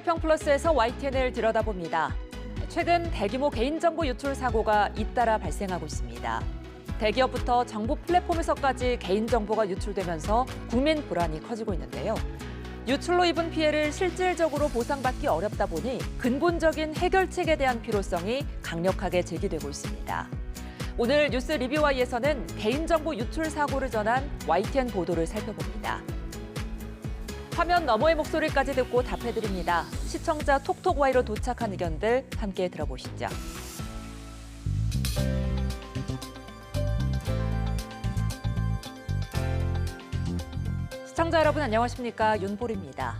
비평 플러스에서 YTN을 들여다봅니다. 최근 대규모 개인정보 유출 사고가 잇따라 발생하고 있습니다. 대기업부터 정부 플랫폼에서까지 개인정보가 유출되면서 국민 불안이 커지고 있는데요. 유출로 입은 피해를 실질적으로 보상받기 어렵다 보니 근본적인 해결책에 대한 필요성이 강력하게 제기되고 있습니다. 오늘 뉴스 리뷰와이에서는 개인정보 유출 사고를 전한 YTN 보도를 살펴봅니다. 화면 너머의 목소리까지 듣고 답해드립니다. 시청자 톡톡Y로 도착한 의견들 함께 들어보시죠. 시청자 여러분 안녕하십니까? 윤보리입니다.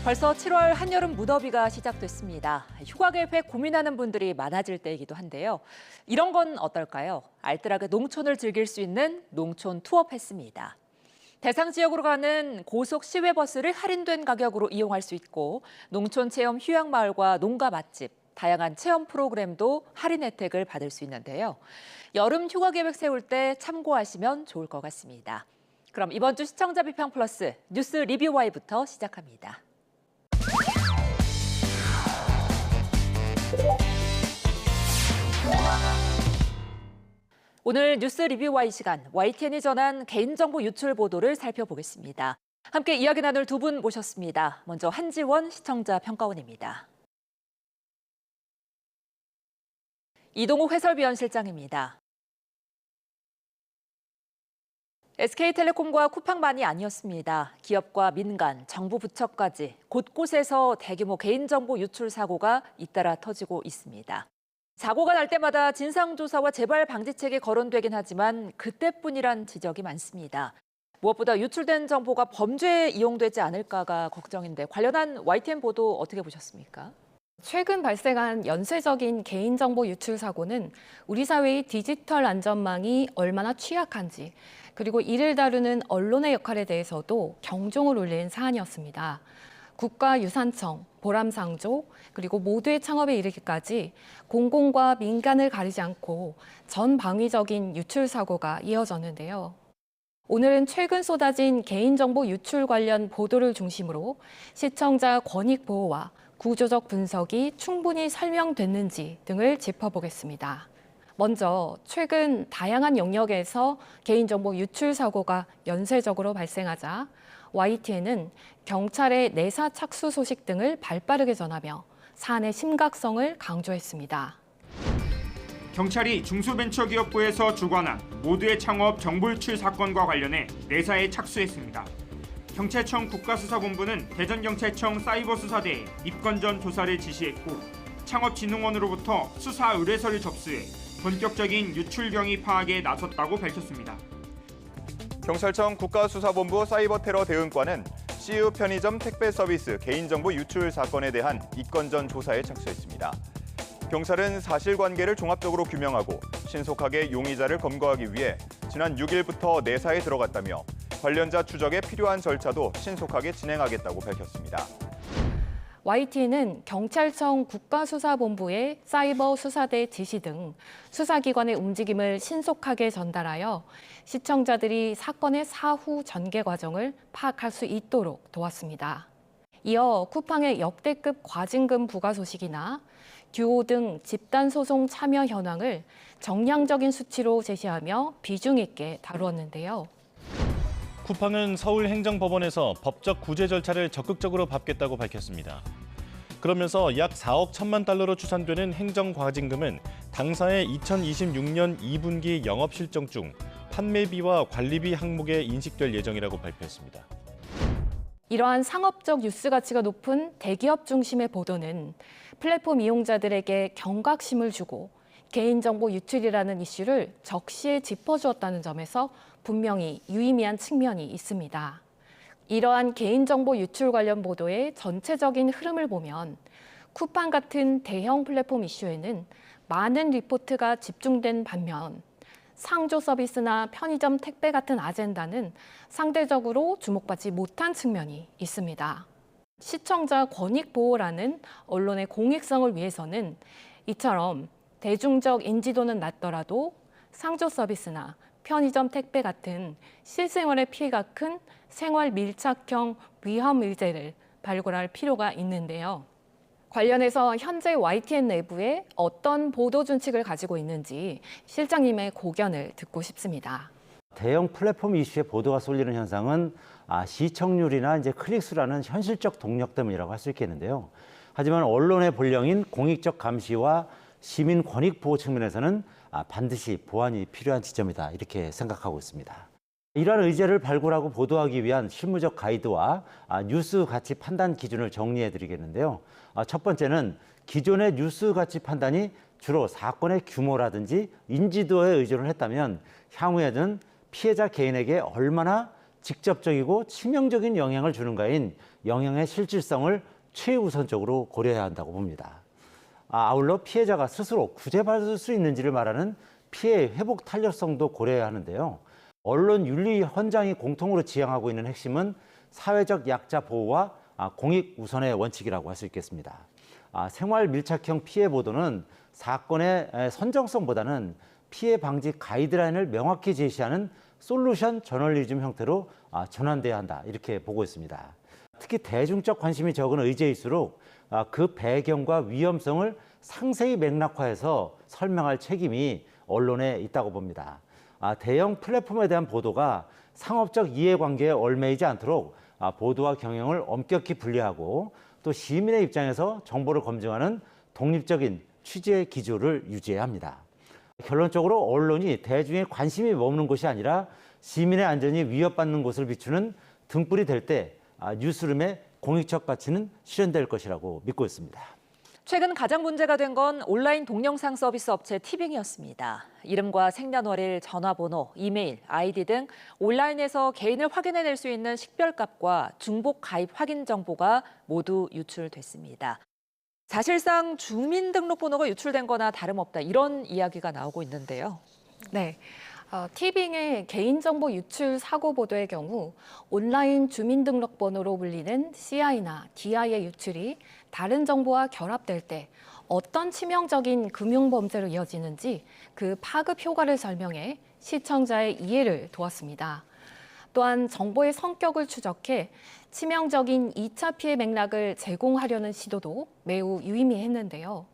벌써 7월 한여름 무더위가 시작됐습니다. 휴가 계획 고민하는 분들이 많아질 때이기도 한데요. 이런 건 어떨까요? 알뜰하게 농촌을 즐길 수 있는 농촌 투어 패스입니다. 대상 지역으로 가는 고속 시외버스를 할인된 가격으로 이용할 수 있고 농촌 체험 휴양마을과 농가 맛집, 다양한 체험 프로그램도 할인 혜택을 받을 수 있는데요. 여름 휴가 계획 세울 때 참고하시면 좋을 것 같습니다. 그럼 이번 주 시청자 비평 플러스 뉴스 리뷰와이부터 시작합니다. 오늘 뉴스 리뷰와이 시간, YTN이 전한 개인정보 유출 보도를 살펴보겠습니다. 함께 이야기 나눌 두 분 모셨습니다. 먼저 한지원 시청자 평가원입니다. 이동욱 해설위원실장입니다. SK텔레콤과 쿠팡만이 아니었습니다. 기업과 민간, 정부 부처까지 곳곳에서 대규모 개인정보 유출 사고가 잇따라 터지고 있습니다. 사고가 날 때마다 진상조사와 재발 방지책이 거론되긴 하지만 그때뿐이란 지적이 많습니다. 무엇보다 유출된 정보가 범죄에 이용되지 않을까가 걱정인데 관련한 YTN 보도 어떻게 보셨습니까? 최근 발생한 연쇄적인 개인정보 유출 사고는 우리 사회의 디지털 안전망이 얼마나 취약한지 그리고 이를 다루는 언론의 역할에 대해서도 경종을 울린 사안이었습니다. 국가유산청, 보람상조, 그리고 모두의 창업에 이르기까지 공공과 민간을 가리지 않고 전방위적인 유출 사고가 이어졌는데요. 오늘은 최근 쏟아진 개인정보 유출 관련 보도를 중심으로 시청자 권익 보호와 구조적 분석이 충분히 설명됐는지 등을 짚어보겠습니다. 먼저 최근 다양한 영역에서 개인정보 유출 사고가 연쇄적으로 발생하자 YTN은 경찰의 내사 착수 소식 등을 발빠르게 전하며 사안의 심각성을 강조했습니다. 경찰이 중소벤처기업부에서 주관한 모두의 창업 정보 유출 사건과 관련해 내사에 착수했습니다. 경찰청 국가수사본부는 대전경찰청 사이버수사대에 입건 전 조사를 지시했고 창업진흥원으로부터 수사 의뢰서를 접수해 본격적인 유출 경위 파악에 나섰다고 밝혔습니다. 경찰청 국가수사본부 사이버테러 대응과는 CU 편의점 택배 서비스 개인정보 유출 사건에 대한 입건 전 조사에 착수했습니다. 경찰은 사실관계를 종합적으로 규명하고 신속하게 용의자를 검거하기 위해 지난 6일부터 내사에 들어갔다며 관련자 추적에 필요한 절차도 신속하게 진행하겠다고 밝혔습니다. YTN은 경찰청 국가수사본부의 사이버 수사대 지시 등 수사기관의 움직임을 신속하게 전달하여 시청자들이 사건의 사후 전개 과정을 파악할 수 있도록 도왔습니다. 이어 쿠팡의 역대급 과징금 부과 소식이나 듀오 등 집단소송 참여 현황을 정량적인 수치로 제시하며 비중 있게 다루었는데요. 쿠팡은 서울행정법원에서 법적 구제 절차를 적극적으로 밟겠다고 밝혔습니다. 그러면서 약 4억 1천만 달러로 추산되는 행정과징금은 당사의 2026년 2분기 영업실정 중 판매비와 관리비 항목에 인식될 예정이라고 발표했습니다. 이러한 상업적 뉴스 가치가 높은 대기업 중심의 보도는 플랫폼 이용자들에게 경각심을 주고 개인정보 유출이라는 이슈를 적시에 짚어주었다는 점에서 분명히 유의미한 측면이 있습니다. 이러한 개인정보 유출 관련 보도의 전체적인 흐름을 보면 쿠팡 같은 대형 플랫폼 이슈에는 많은 리포트가 집중된 반면 상조 서비스나 편의점 택배 같은 아젠다는 상대적으로 주목받지 못한 측면이 있습니다. 시청자 권익 보호라는 언론의 공익성을 위해서는 이처럼 대중적 인지도는 낮더라도 상조 서비스나 편의점 택배 같은 실생활의 피해가 큰 생활 밀착형 위험 의제를 발굴할 필요가 있는데요. 관련해서 현재 YTN 내부에 어떤 보도 준칙을 가지고 있는지 실장님의 고견을 듣고 싶습니다. 대형 플랫폼 이슈에 보도가 쏠리는 현상은 시청률이나 이제 클릭수라는 현실적 동력 때문이라고 할 수 있겠는데요. 하지만 언론의 본령인 공익적 감시와 시민 권익 보호 측면에서는 반드시 보완이 필요한 지점이다 이렇게 생각하고 있습니다. 이러한 의제를 발굴하고 보도하기 위한 실무적 가이드와 뉴스 가치 판단 기준을 정리해 드리겠는데요. 첫 번째는 기존의 뉴스 가치 판단이 주로 사건의 규모라든지 인지도에 의존을 했다면 향후에는 피해자 개인에게 얼마나 직접적이고 치명적인 영향을 주는가인 영향의 실질성을 최우선적으로 고려해야 한다고 봅니다. 아울러 피해자가 스스로 구제받을 수 있는지를 말하는 피해 회복 탄력성도 고려해야 하는데요. 언론 윤리 헌장이 공통으로 지향하고 있는 핵심은 사회적 약자 보호와 공익 우선의 원칙이라고 할 수 있겠습니다. 생활 밀착형 피해 보도는 사건의 선정성보다는 피해 방지 가이드라인을 명확히 제시하는 솔루션 저널리즘 형태로 전환돼야 한다 이렇게 보고 있습니다. 특히 대중적 관심이 적은 의제일수록 그 배경과 위험성을 상세히 맥락화해서 설명할 책임이 언론에 있다고 봅니다. 대형 플랫폼에 대한 보도가 상업적 이해관계에 얽매이지 않도록 보도와 경영을 엄격히 분리하고 또 시민의 입장에서 정보를 검증하는 독립적인 취재 기조를 유지해야 합니다. 결론적으로 언론이 대중의 관심이 머무는 곳이 아니라 시민의 안전이 위협받는 곳을 비추는 등불이 될 때 뉴스룸의 공익적 가치는 실현될 것이라고 믿고 있습니다. 최근 가장 문제가 된 건 온라인 동영상 서비스 업체 티빙이었습니다. 이름과 생년월일, 전화번호, 이메일, 아이디 등 온라인에서 개인을 확인해낼 수 있는 식별값과 중복 가입 확인 정보가 모두 유출됐습니다. 사실상 주민등록번호가 유출된 거나 다름없다 이런 이야기가 나오고 있는데요. 네. 티빙의 개인정보 유출 사고 보도의 경우 온라인 주민등록번호로 불리는 CI나 DI의 유출이 다른 정보와 결합될 때 어떤 치명적인 금융범죄로 이어지는지 그 파급 효과를 설명해 시청자의 이해를 도왔습니다. 또한 정보의 성격을 추적해 치명적인 2차 피해 맥락을 제공하려는 시도도 매우 유의미했는데요.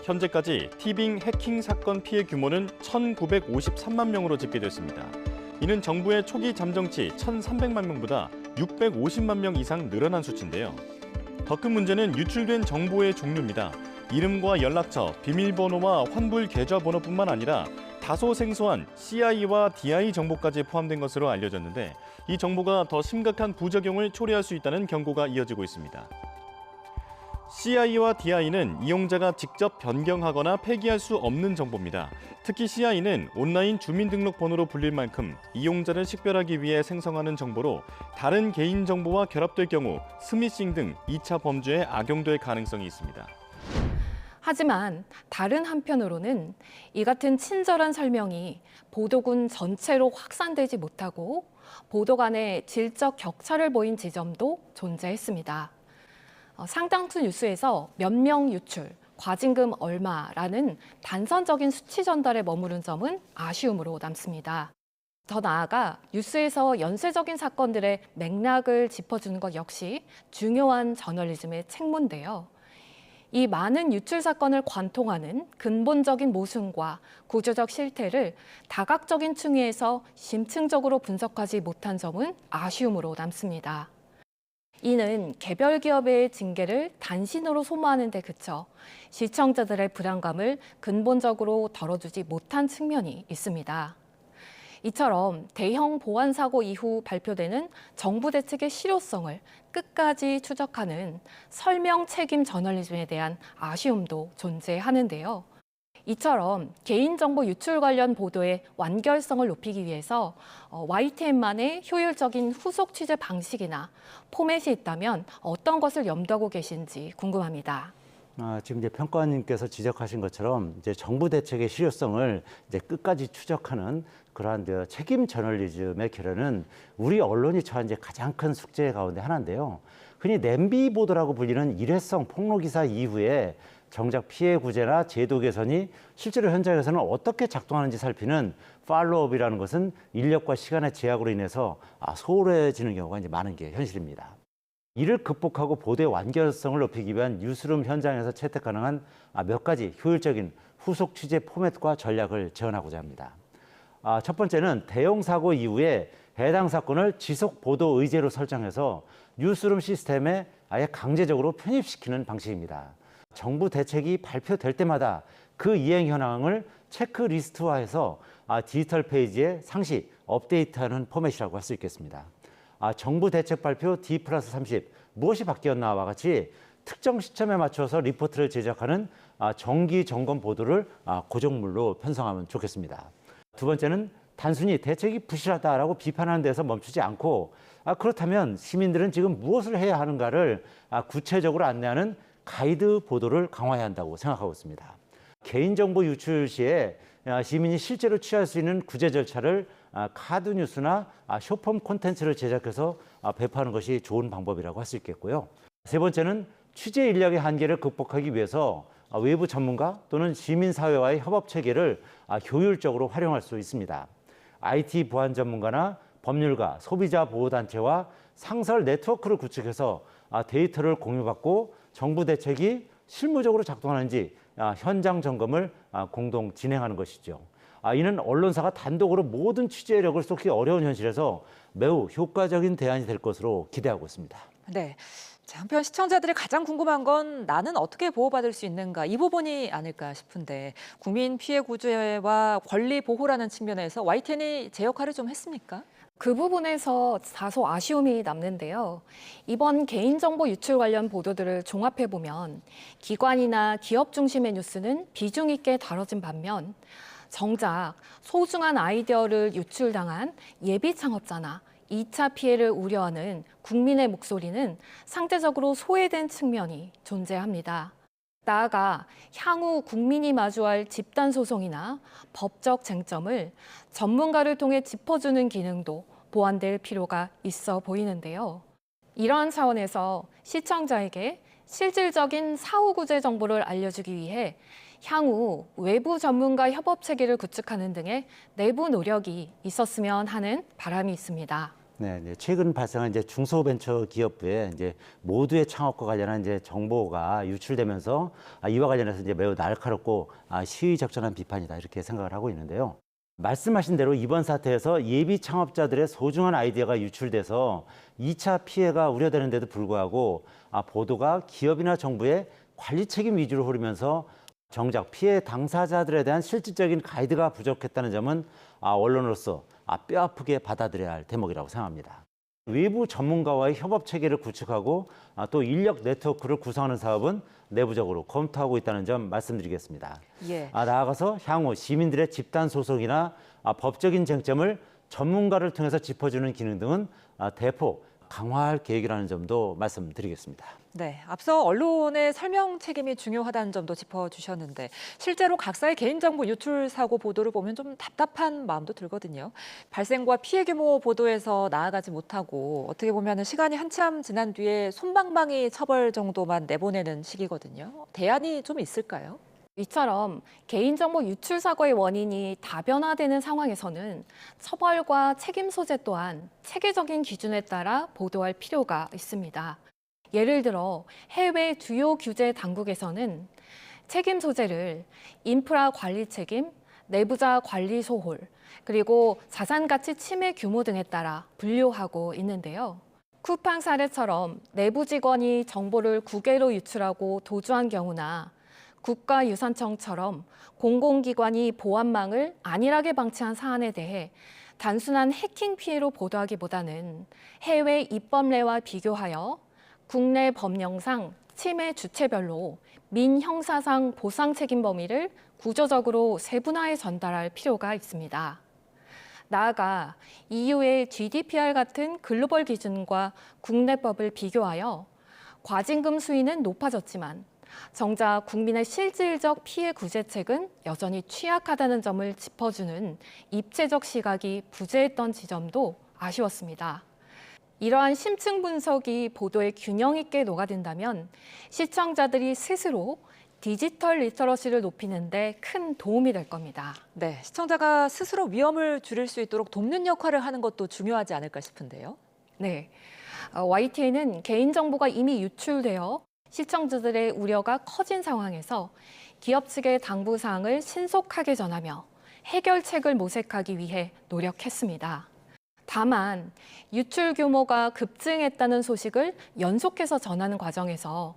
현재까지 티빙 해킹 사건 피해 규모는 1,953만 명으로 집계됐습니다. 이는 정부의 초기 잠정치 1,300만 명보다 650만 명 이상 늘어난 수치인데요. 더 큰 문제는 유출된 정보의 종류입니다. 이름과 연락처, 비밀번호와 환불 계좌번호뿐만 아니라 다소 생소한 CI와 DI 정보까지 포함된 것으로 알려졌는데 이 정보가 더 심각한 부작용을 초래할 수 있다는 경고가 이어지고 있습니다. CI와 DI는 이용자가 직접 변경하거나 폐기할 수 없는 정보입니다. 특히 CI는 온라인 주민등록번호로 불릴 만큼 이용자를 식별하기 위해 생성하는 정보로 다른 개인정보와 결합될 경우 스미싱 등 2차 범죄에 악용될 가능성이 있습니다. 하지만 다른 한편으로는 이 같은 친절한 설명이 보도군 전체로 확산되지 못하고 보도 간의 질적 격차를 보인 지점도 존재했습니다. 상당수 뉴스에서 몇 명 유출, 과징금 얼마라는 단선적인 수치 전달에 머무른 점은 아쉬움으로 남습니다. 더 나아가 뉴스에서 연쇄적인 사건들의 맥락을 짚어주는 것 역시 중요한 저널리즘의 책무인데요. 이 많은 유출 사건을 관통하는 근본적인 모순과 구조적 실태를 다각적인 층위에서 심층적으로 분석하지 못한 점은 아쉬움으로 남습니다. 이는 개별 기업의 징계를 단신으로 소모하는 데 그쳐 시청자들의 불안감을 근본적으로 덜어주지 못한 측면이 있습니다. 이처럼 대형 보안 사고 이후 발표되는 정부 대책의 실효성을 끝까지 추적하는 설명 책임 저널리즘에 대한 아쉬움도 존재하는데요. 이처럼 개인정보 유출 관련 보도의 완결성을 높이기 위해서 YTN만의 효율적인 후속 취재 방식이나 포맷이 있다면 어떤 것을 염두하고 계신지 궁금합니다. 지금 이제 평가원님께서 지적하신 것처럼 이제 정부 대책의 실효성을 이제 끝까지 추적하는 그러한 책임 저널리즘의 결연은 우리 언론이 처한 이제 가장 큰 숙제 가운데 하나인데요. 흔히 냄비 보도라고 불리는 일회성 폭로 기사 이후에 정작 피해 구제나 제도 개선이 실제로 현장에서는 어떻게 작동하는지 살피는 팔로우업이라는 것은 인력과 시간의 제약으로 인해서 소홀해지는 경우가 이제 많은 게 현실입니다. 이를 극복하고 보도의 완결성을 높이기 위한 뉴스룸 현장에서 채택 가능한 몇 가지 효율적인 후속 취재 포맷과 전략을 제안하고자 합니다. 첫 번째는 대형 사고 이후에 해당 사건을 지속 보도 의제로 설정해서 뉴스룸 시스템에 아예 강제적으로 편입시키는 방식입니다. 정부 대책이 발표될 때마다 그 이행 현황을 체크리스트화해서 디지털 페이지에 상시 업데이트하는 포맷이라고 할 수 있겠습니다. 정부 대책 발표 D+30 무엇이 바뀌었나와 같이 특정 시점에 맞춰서 리포트를 제작하는 정기 점검 보도를 고정물로 편성하면 좋겠습니다. 두 번째는 단순히 대책이 부실하다라고 비판하는 데서 멈추지 않고 그렇다면 시민들은 지금 무엇을 해야 하는가를 구체적으로 안내하는 가이드 보도를 강화해야 한다고 생각하고 있습니다. 개인정보 유출 시에 시민이 실제로 취할 수 있는 구제 절차를 카드 뉴스나 쇼폼 콘텐츠를 제작해서 배포하는 것이 좋은 방법이라고 할 수 있겠고요. 세 번째는 취재 인력의 한계를 극복하기 위해서 외부 전문가 또는 시민사회와의 협업 체계를 효율적으로 활용할 수 있습니다. IT 보안 전문가나 법률가, 소비자 보호단체와 상설 네트워크를 구축해서 데이터를 공유받고 정부 대책이 실무적으로 작동하는지 현장 점검을 공동 진행하는 것이죠. 이는 언론사가 단독으로 모든 취재력을 쏟기 어려운 현실에서 매우 효과적인 대안이 될 것으로 기대하고 있습니다. 네. 자, 한편 시청자들이 가장 궁금한 건 나는 어떻게 보호받을 수 있는가 이 부분이 아닐까 싶은데 국민 피해 구제와 권리 보호라는 측면에서 YTN이 제 역할을 좀 했습니까? 그 부분에서 다소 아쉬움이 남는데요. 이번 개인정보 유출 관련 보도들을 종합해보면 기관이나 기업 중심의 뉴스는 비중 있게 다뤄진 반면 정작 소중한 아이디어를 유출당한 예비 창업자나 2차 피해를 우려하는 국민의 목소리는 상대적으로 소외된 측면이 존재합니다. 나아가 향후 국민이 마주할 집단 소송이나 법적 쟁점을 전문가를 통해 짚어주는 기능도 보완될 필요가 있어 보이는데요. 이러한 차원에서 시청자에게 실질적인 사후 구제 정보를 알려주기 위해 향후 외부 전문가 협업 체계를 구축하는 등의 내부 노력이 있었으면 하는 바람이 있습니다. 네, 최근 발생한 중소벤처기업부의 모두의 창업과 관련한 정보가 유출되면서 이와 관련해서 매우 날카롭고 시의적절한 비판이다 이렇게 생각을 하고 있는데요. 말씀하신 대로 이번 사태에서 예비 창업자들의 소중한 아이디어가 유출돼서 2차 피해가 우려되는데도 불구하고 보도가 기업이나 정부의 관리 책임 위주로 흐르면서 정작 피해 당사자들에 대한 실질적인 가이드가 부족했다는 점은 언론으로서 뼈아프게 받아들여야 할 대목이라고 생각합니다. 외부 전문가와의 협업 체계를 구축하고 또 인력 네트워크를 구성하는 사업은 내부적으로 검토하고 있다는 점 말씀드리겠습니다. 예. 나아가서 향후 시민들의 집단 소송이나 법적인 쟁점을 전문가를 통해서 짚어주는 기능 등은 대폭 강화할 계획이라는 점도 말씀드리겠습니다. 네, 앞서 언론의 설명 책임이 중요하다는 점도 짚어주셨는데 실제로 각사의 개인정보 유출 사고 보도를 보면 좀 답답한 마음도 들거든요. 발생과 피해 규모 보도에서 나아가지 못하고 어떻게 보면 시간이 한참 지난 뒤에 솜방망이 처벌 정도만 내보내는 시기거든요. 대안이 좀 있을까요? 이처럼 개인정보 유출 사고의 원인이 다변화되는 상황에서는 처벌과 책임 소재 또한 체계적인 기준에 따라 보도할 필요가 있습니다. 예를 들어 해외 주요 규제 당국에서는 책임 소재를 인프라 관리 책임, 내부자 관리 소홀, 그리고 자산 가치 침해 규모 등에 따라 분류하고 있는데요. 쿠팡 사례처럼 내부 직원이 정보를 국외로 유출하고 도주한 경우나 국가유산청처럼 공공기관이 보안망을 안일하게 방치한 사안에 대해 단순한 해킹 피해로 보도하기보다는 해외 입법례와 비교하여 국내 법령상 침해 주체별로 민형사상 보상 책임 범위를 구조적으로 세분화해 전달할 필요가 있습니다. 나아가 EU의 GDPR 같은 글로벌 기준과 국내법을 비교하여 과징금 수위는 높아졌지만 정작 국민의 실질적 피해 구제책은 여전히 취약하다는 점을 짚어주는 입체적 시각이 부재했던 지점도 아쉬웠습니다. 이러한 심층 분석이 보도에 균형 있게 녹아든다면 시청자들이 스스로 디지털 리터러시를 높이는 데 큰 도움이 될 겁니다. 네, 시청자가 스스로 위험을 줄일 수 있도록 돕는 역할을 하는 것도 중요하지 않을까 싶은데요. 네. YTN은 개인정보가 이미 유출되어 시청자들의 우려가 커진 상황에서 기업 측의 당부사항을 신속하게 전하며 해결책을 모색하기 위해 노력했습니다. 다만 유출 규모가 급증했다는 소식을 연속해서 전하는 과정에서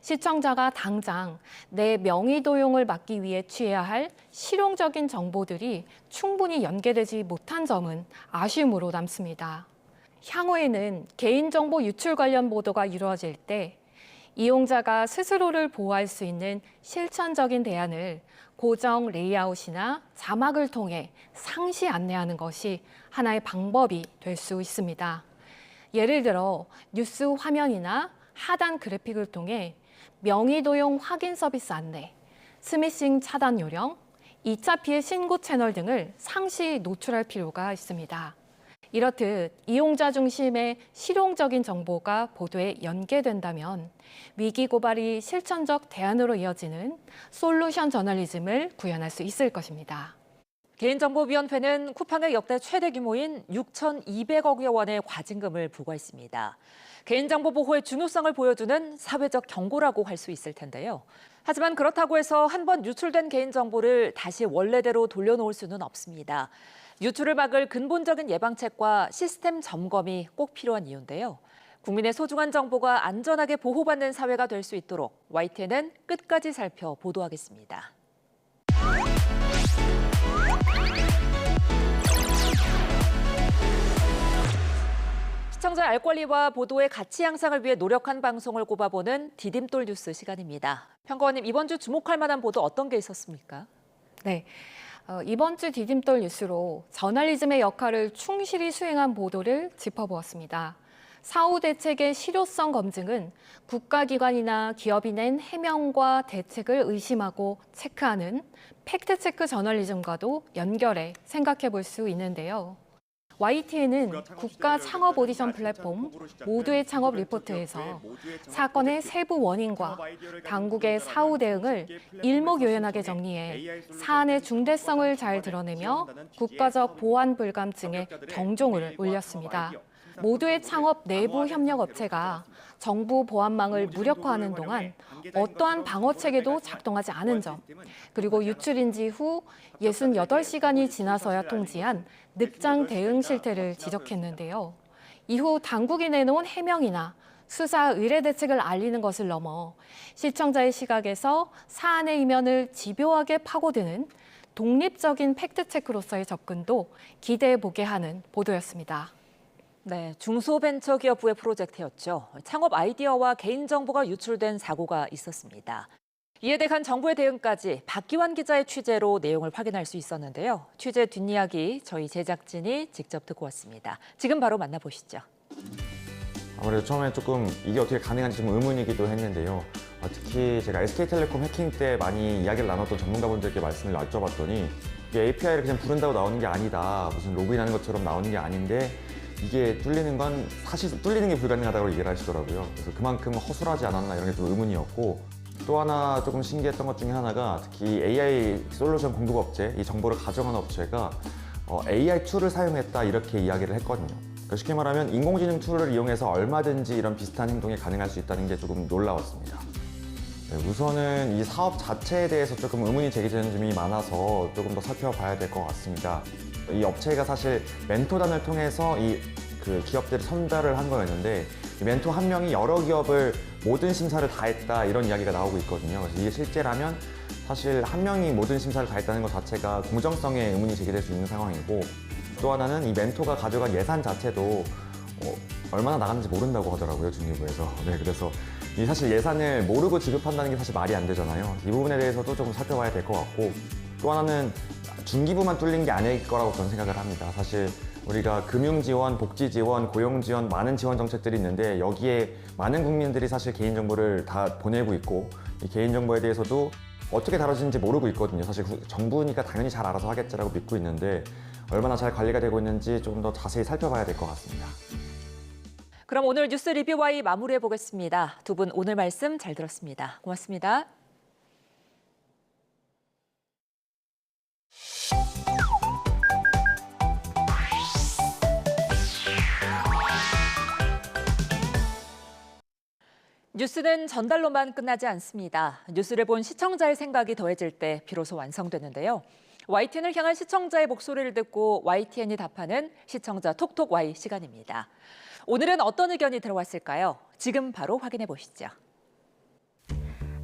시청자가 당장 내 명의 도용을 막기 위해 취해야 할 실용적인 정보들이 충분히 연계되지 못한 점은 아쉬움으로 남습니다. 향후에는 개인정보 유출 관련 보도가 이루어질 때 이용자가 스스로를 보호할 수 있는 실천적인 대안을 고정 레이아웃이나 자막을 통해 상시 안내하는 것이 하나의 방법이 될 수 있습니다. 예를 들어 뉴스 화면이나 하단 그래픽을 통해 명의 도용 확인 서비스 안내, 스미싱 차단 요령, 2차 피해 신고 채널 등을 상시 노출할 필요가 있습니다. 이렇듯 이용자 중심의 실용적인 정보가 보도에 연계된다면 위기 고발이 실천적 대안으로 이어지는 솔루션 저널리즘을 구현할 수 있을 것입니다. 개인정보위원회는 쿠팡에 역대 최대 규모인 6,200억 원의 과징금을 부과했습니다. 개인정보 보호의 중요성을 보여주는 사회적 경고라고 할 수 있을 텐데요. 하지만 그렇다고 해서 한번 유출된 개인정보를 다시 원래대로 돌려놓을 수는 없습니다. 유출을 막을 근본적인 예방책과 시스템 점검이 꼭 필요한 이유인데요. 국민의 소중한 정보가 안전하게 보호받는 사회가 될 수 있도록 YTN은 끝까지 살펴 보도하겠습니다. 시청자의 알 권리와 보도의 가치 향상을 위해 노력한 방송을 꼽아보는 디딤돌 뉴스 시간입니다. 평가원님, 이번 주 주목할 만한 보도 어떤 게 있었습니까? 네. 이번 주 디딤돌 뉴스로 저널리즘의 역할을 충실히 수행한 보도를 짚어보았습니다. 사후 대책의 실효성 검증은 국가기관이나 기업이 낸 해명과 대책을 의심하고 체크하는 팩트체크 저널리즘과도 연결해 생각해 볼 수 있는데요. YTN은 국가 창업 오디션 플랫폼 모두의 창업 리포트에서 사건의 세부 원인과 당국의 사후 대응을 일목요연하게 정리해 사안의 중대성을 잘 드러내며 국가적 보안 불감증에 경종을 울렸습니다. 모두의 창업 내부 협력 업체가 정부 보안망을 무력화하는 동안 어떠한 방어 체계도 작동하지 않은 점, 그리고 유출인지 후 68시간이 지나서야 통지한 늑장 대응 실태를 지적했는데요. 이후 당국이 내놓은 해명이나 수사 의뢰 대책을 알리는 것을 넘어 시청자의 시각에서 사안의 이면을 집요하게 파고드는 독립적인 팩트체크로서의 접근도 기대해보게 하는 보도였습니다. 네, 중소벤처기업부의 프로젝트였죠. 창업 아이디어와 개인정보가 유출된 사고가 있었습니다. 이에 대한 정부의 대응까지 박기환 기자의 취재로 내용을 확인할 수 있었는데요. 취재 뒷이야기 저희 제작진이 직접 듣고 왔습니다. 지금 바로 만나보시죠. 아무래도 처음에 조금 이게 어떻게 가능한지 좀 의문이기도 했는데요. 특히 제가 SK텔레콤 해킹 때 많이 이야기를 나눴던 전문가분들께 말씀을 여쭤봤더니 이게 API를 그냥 부른다고 나오는 게 아니다. 무슨 로그인하는 것처럼 나오는 게 아닌데 이게 뚫리는 건 사실 뚫리는 게 불가능하다고 얘기를 하시더라고요. 그래서 그만큼 허술하지 않았나 이런 게 좀 의문이었고, 또 하나 조금 신기했던 것 중에 하나가 특히 AI 솔루션 공급 업체, 이 정보를 가져가는 업체가 AI 툴을 사용했다 이렇게 이야기를 했거든요. 그러니까 쉽게 말하면 인공지능 툴을 이용해서 얼마든지 이런 비슷한 행동이 가능할 수 있다는 게 조금 놀라웠습니다. 네, 우선은 이 사업 자체에 대해서 조금 의문이 제기되는 점이 많아서 조금 더 살펴봐야 될 것 같습니다. 이 업체가 사실 멘토단을 통해서 그 기업들을 선별을 한 거였는데, 이 멘토 한 명이 여러 기업을 모든 심사를 다 했다 이런 이야기가 나오고 있거든요. 그래서 이게 실제라면 사실 한 명이 모든 심사를 다 했다는 것 자체가 공정성에 의문이 제기될 수 있는 상황이고, 또 하나는 이 멘토가 가져간 예산 자체도 얼마나 나갔는지 모른다고 하더라고요, 중기부에서. 네, 그래서 이 사실 예산을 모르고 지급한다는 게 사실 말이 안 되잖아요. 이 부분에 대해서도 조금 살펴봐야 될 것 같고, 또 하나는 중기부만 뚫린 게 아닐 거라고 저는 생각을 합니다. 사실 우리가 금융지원, 복지지원, 고용지원 많은 지원 정책들이 있는데 여기에 많은 국민들이 사실 개인정보를 다 보내고 있고, 이 개인정보에 대해서도 어떻게 다뤄지는지 모르고 있거든요. 사실 정부니까 당연히 잘 알아서 하겠지라고 믿고 있는데 얼마나 잘 관리가 되고 있는지 조금 더 자세히 살펴봐야 될 것 같습니다. 그럼 오늘 뉴스 리뷰와이 마무리해 보겠습니다. 두 분 오늘 말씀 잘 들었습니다. 고맙습니다. 뉴스는 전달로만 끝나지 않습니다. 뉴스를 본 시청자의 생각이 더해질 때 비로소 완성되는데요. YTN을 향한 시청자의 목소리를 듣고 YTN이 답하는 시청자 톡톡 Y 시간입니다. 오늘은 어떤 의견이 들어왔을까요? 지금 바로 확인해 보시죠.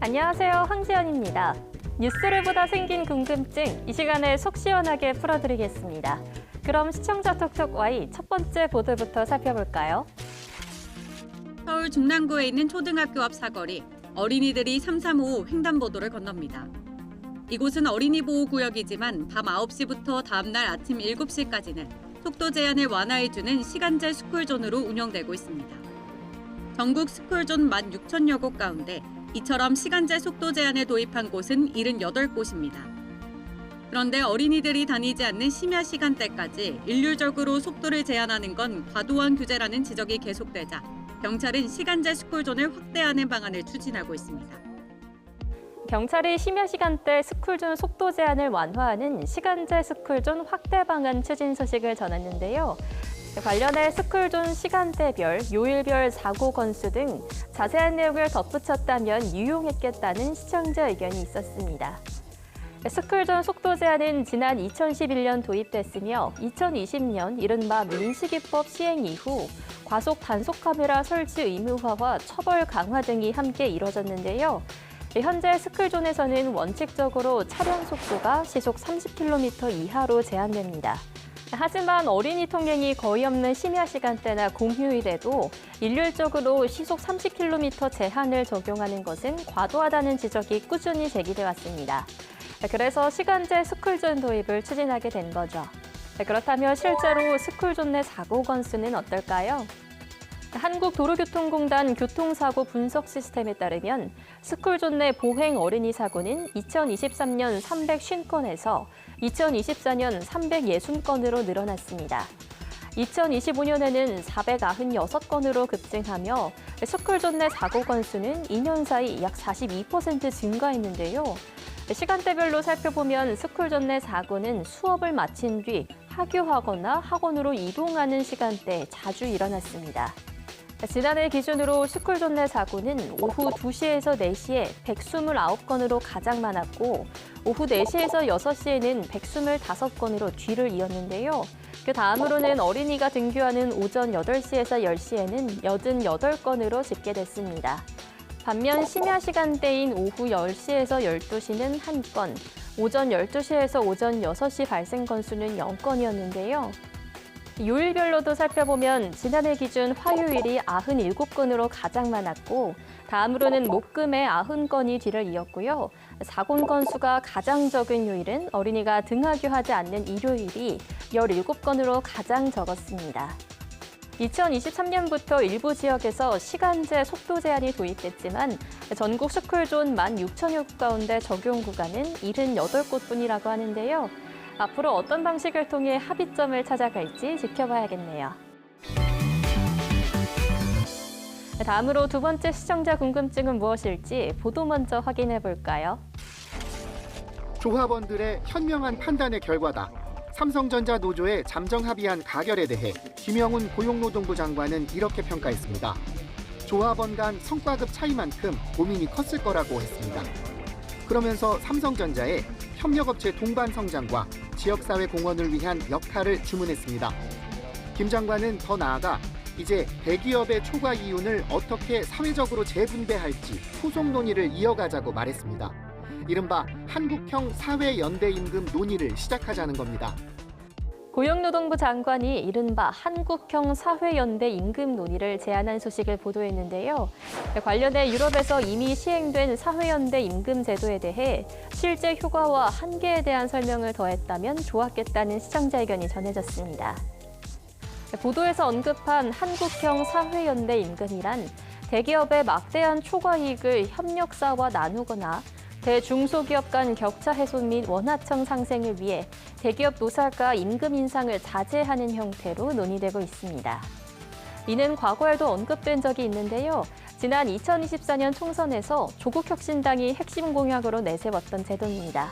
안녕하세요. 황지연입니다. 뉴스를 보다 생긴 궁금증, 이 시간에 속 시원하게 풀어드리겠습니다. 그럼 시청자 톡톡 Y 첫 번째 보도부터 살펴볼까요? 서울 중랑구에 있는 초등학교 앞 사거리, 어린이들이 335 횡단보도를 건넙니다. 이곳은 어린이 보호구역이지만 밤 9시부터 다음날 아침 7시까지는 속도 제한을 완화해주는 시간제 스쿨존으로 운영되고 있습니다. 전국 스쿨존 16,000여 곳 가운데 이처럼 시간제 속도 제한을 도입한 곳은 78곳입니다. 그런데 어린이들이 다니지 않는 심야 시간대까지 일률적으로 속도를 제한하는 건 과도한 규제라는 지적이 계속되자 경찰은 시간제 스쿨존을 확대하는 방안을 추진하고 있습니다. 경찰이 심야 시간대 스쿨존 속도 제한을 완화하는 시간제 스쿨존 확대 방안 추진 소식을 전했는데요. 관련해 스쿨존 시간대별, 요일별 사고 건수 등 자세한 내용을 덧붙였다면 유용했겠다는 시청자 의견이 있었습니다. 스쿨존 속도 제한은 지난 2011년 도입됐으며 2020년 이른바 민식이법 시행 이후 과속 단속 카메라 설치 의무화와 처벌 강화 등이 함께 이뤄졌는데요. 현재 스쿨존에서는 원칙적으로 차량 속도가 시속 30km 이하로 제한됩니다. 하지만 어린이 통행이 거의 없는 심야 시간대나 공휴일에도 일률적으로 시속 30km 제한을 적용하는 것은 과도하다는 지적이 꾸준히 제기돼 왔습니다. 그래서 시간제 스쿨존 도입을 추진하게 된 거죠. 그렇다면 실제로 스쿨존 내 사고 건수는 어떨까요? 한국도로교통공단 교통사고 분석 시스템에 따르면 스쿨존 내 보행 어린이 사고는 2023년 350건에서 2024년 360건으로 늘어났습니다. 2025년에는 496건으로 급증하며 스쿨존 내 사고 건수는 2년 사이 약 42% 증가했는데요. 시간대별로 살펴보면 스쿨존 내 사고는 수업을 마친 뒤 하교하거나 학원으로 이동하는 시간대에 자주 일어났습니다. 지난해 기준으로 스쿨존 내 사고는 오후 2시에서 4시에 129건으로 가장 많았고 오후 4시에서 6시에는 125건으로 뒤를 이었는데요. 그 다음으로는 어린이가 등교하는 오전 8시에서 10시에는 88건으로 집계됐습니다. 반면 심야 시간대인 오후 10시에서 12시는 1건, 오전 12시에서 오전 6시 발생 건수는 0건이었는데요. 요일별로도 살펴보면 지난해 기준 화요일이 97건으로 가장 많았고 다음으로는 목금에 90건이 뒤를 이었고요. 사고 건수가 가장 적은 요일은 어린이가 등하교하지 않는 일요일이 17건으로 가장 적었습니다. 2023년부터 일부 지역에서 시간제 속도 제한이 도입됐지만 전국 스쿨존 16,000여 곳 가운데 적용 구간은 78곳뿐이라고 하는데요. 앞으로 어떤 방식을 통해 합의점을 찾아갈지 지켜봐야겠네요. 다음으로 두 번째 시청자 궁금증은 무엇일지 보도 먼저 확인해 볼까요? 조합원들의 현명한 판단의 결과다. 삼성전자 노조의 잠정 합의안 가결에 대해 김영훈 고용노동부 장관은 이렇게 평가했습니다. 조합원 간 성과급 차이만큼 고민이 컸을 거라고 했습니다. 그러면서 삼성전자의 협력업체 동반 성장과 지역사회 공헌을 위한 역할을 주문했습니다. 김 장관은 더 나아가 이제 대기업의 초과 이윤을 어떻게 사회적으로 재분배할지 소송 논의를 이어가자고 말했습니다. 이른바 한국형 사회연대임금 논의를 시작하자는 겁니다. 고용노동부 장관이 이른바 한국형 사회연대 임금 논의를 제안한 소식을 보도했는데요. 관련해 유럽에서 이미 시행된 사회연대 임금 제도에 대해 실제 효과와 한계에 대한 설명을 더했다면 좋았겠다는 시청자 의견이 전해졌습니다. 보도에서 언급한 한국형 사회연대 임금이란 대기업의 막대한 초과 이익을 협력사와 나누거나 대중소기업 간 격차 해소 및 원화청 상생을 위해 대기업 노사가 임금 인상을 자제하는 형태로 논의되고 있습니다. 이는 과거에도 언급된 적이 있는데요. 지난 2024년 총선에서 조국혁신당이 핵심 공약으로 내세웠던 제도입니다.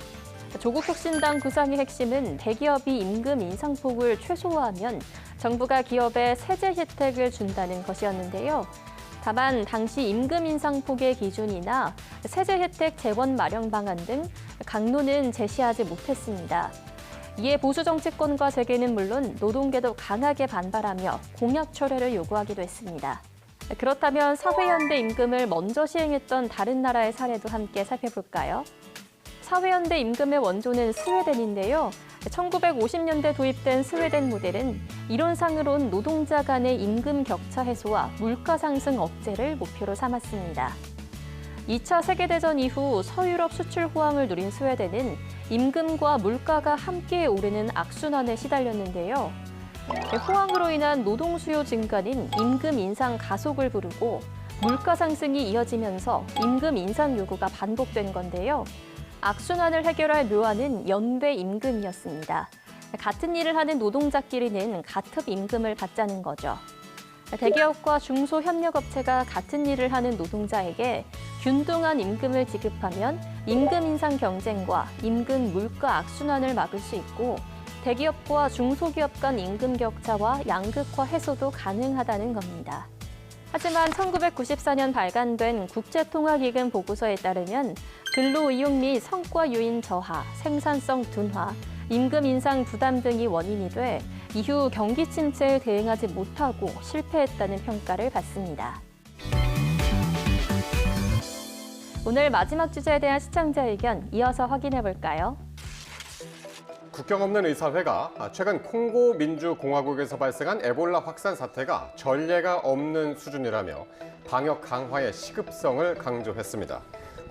조국혁신당 구상의 핵심은 대기업이 임금 인상폭을 최소화하면 정부가 기업에 세제 혜택을 준다는 것이었는데요. 다만 당시 임금 인상 폭의 기준이나 세제 혜택 재원 마련 방안 등 강론은 제시하지 못했습니다. 이에 보수 정치권과 재계는 물론 노동계도 강하게 반발하며 공약 철회를 요구하기도 했습니다. 그렇다면 사회연대 임금을 먼저 시행했던 다른 나라의 사례도 함께 살펴볼까요? 사회연대 임금의 원조는 스웨덴인데요. 1950년대 도입된 스웨덴 모델은 이론상으론 노동자 간의 임금 격차 해소와 물가 상승 억제를 목표로 삼았습니다. 2차 세계대전 이후 서유럽 수출 호황을 누린 스웨덴은 임금과 물가가 함께 오르는 악순환에 시달렸는데요. 호황으로 인한 노동 수요 증가는 임금 인상 가속을 부르고 물가 상승이 이어지면서 임금 인상 요구가 반복된 건데요. 악순환을 해결할 묘안은 연배 임금이었습니다. 같은 일을 하는 노동자끼리는 가특 임금을 받자는 거죠. 대기업과 중소협력업체가 같은 일을 하는 노동자에게 균등한 임금을 지급하면 임금 인상 경쟁과 임금 물가 악순환을 막을 수 있고 대기업과 중소기업 간 임금 격차와 양극화 해소도 가능하다는 겁니다. 하지만 1994년 발간된 국제통화기금 보고서에 따르면 근로의욕 및 성과 요인 저하, 생산성 둔화, 임금 인상 부담 등이 원인이 돼 이후 경기 침체에 대응하지 못하고 실패했다는 평가를 받습니다. 오늘 마지막 주제에 대한 시청자 의견 이어서 확인해 볼까요? 국경 없는 의사회가 최근 콩고 민주공화국에서 발생한 에볼라 확산 사태가 전례가 없는 수준이라며 방역 강화의 시급성을 강조했습니다.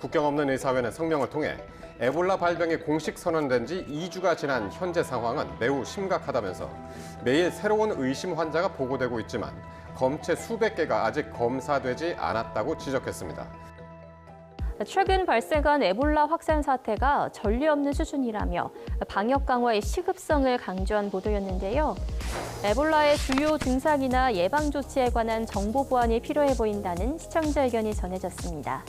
국경 없는 의사회는 성명을 통해 에볼라 발병이 공식 선언된 지 2주가 지난 현재 상황은 매우 심각하다면서 매일 새로운 의심 환자가 보고되고 있지만 검체 수백 개가 아직 검사되지 않았다고 지적했습니다. 최근 발생한 에볼라 확산 사태가 전례 없는 수준이라며 방역 강화의 시급성을 강조한 보도였는데요. 에볼라의 주요 증상이나 예방 조치에 관한 정보 보완이 필요해 보인다는 시청자 의견이 전해졌습니다.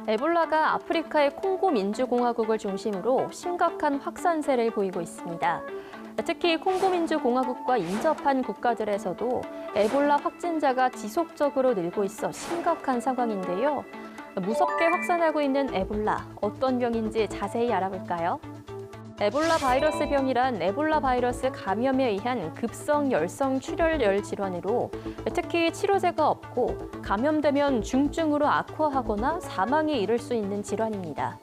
에볼라가 아프리카의 콩고 민주공화국을 중심으로 심각한 확산세를 보이고 있습니다. 특히 콩고 민주공화국과 인접한 국가들에서도 에볼라 확진자가 지속적으로 늘고 있어 심각한 상황인데요. 무섭게 확산하고 있는 에볼라, 어떤 병인지 자세히 알아볼까요? 에볼라 바이러스 병이란 에볼라 바이러스 감염에 의한 급성 열성 출혈열 질환으로 특히 치료제가 없고 감염되면 중증으로 악화하거나 사망에 이를 수 있는 질환입니다.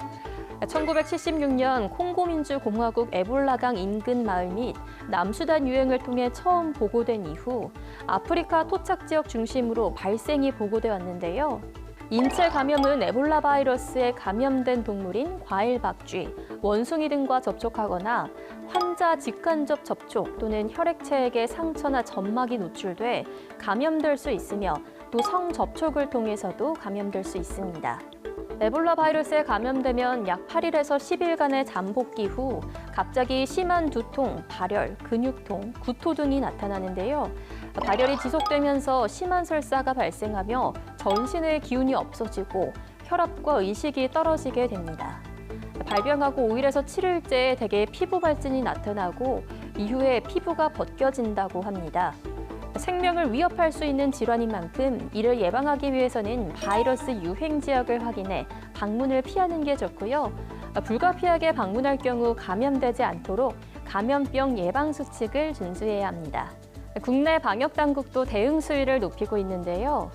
1976년 콩고민주공화국 에볼라강 인근 마을 및 남수단 유행을 통해 처음 보고된 이후 아프리카 토착 지역 중심으로 발생이 보고돼 왔는데요. 인체 감염은 에볼라 바이러스에 감염된 동물인 과일박쥐, 원숭이 등과 접촉하거나 환자 직간접 접촉 또는 혈액체에게 상처나 점막이 노출돼 감염될 수 있으며 또 성접촉을 통해서도 감염될 수 있습니다. 에볼라 바이러스에 감염되면 약 8일에서 10일간의 잠복기 후 갑자기 심한 두통, 발열, 근육통, 구토 등이 나타나는데요. 발열이 지속되면서 심한 설사가 발생하며 전신의 기운이 없어지고 혈압과 의식이 떨어지게 됩니다. 발병하고 5일에서 7일째 대개 피부 발진이 나타나고 이후에 피부가 벗겨진다고 합니다. 생명을 위협할 수 있는 질환인 만큼 이를 예방하기 위해서는 바이러스 유행 지역을 확인해 방문을 피하는 게 좋고요. 불가피하게 방문할 경우 감염되지 않도록 감염병 예방 수칙을 준수해야 합니다. 국내 방역 당국도 대응 수위를 높이고 있는데요.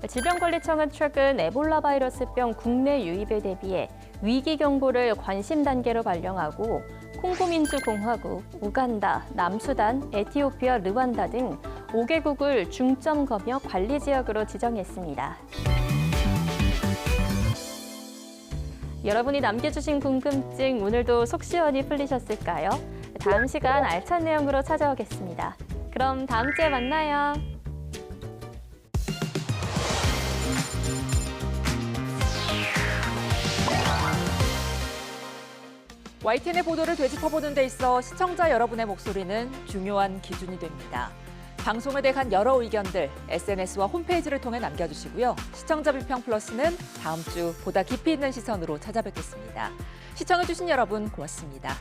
질병관리청은 최근 에볼라 바이러스병 국내 유입에 대비해 위기 경보를 관심 단계로 발령하고 콩고민주공화국, 우간다, 남수단, 에티오피아, 르완다 등 5개국을 중점 검역 관리 지역으로 지정했습니다. 여러분이 남겨주신 궁금증 오늘도 속 시원히 풀리셨을까요? 다음 시간 알찬 내용으로 찾아오겠습니다. 그럼 다음 주에 만나요. YTN의 보도를 되짚어보는 데 있어 시청자 여러분의 목소리는 중요한 기준이 됩니다. 방송에 대한 여러 의견들 SNS와 홈페이지를 통해 남겨주시고요. 시청자 비평 플러스는 다음 주 보다 깊이 있는 시선으로 찾아뵙겠습니다. 시청해주신 여러분 고맙습니다.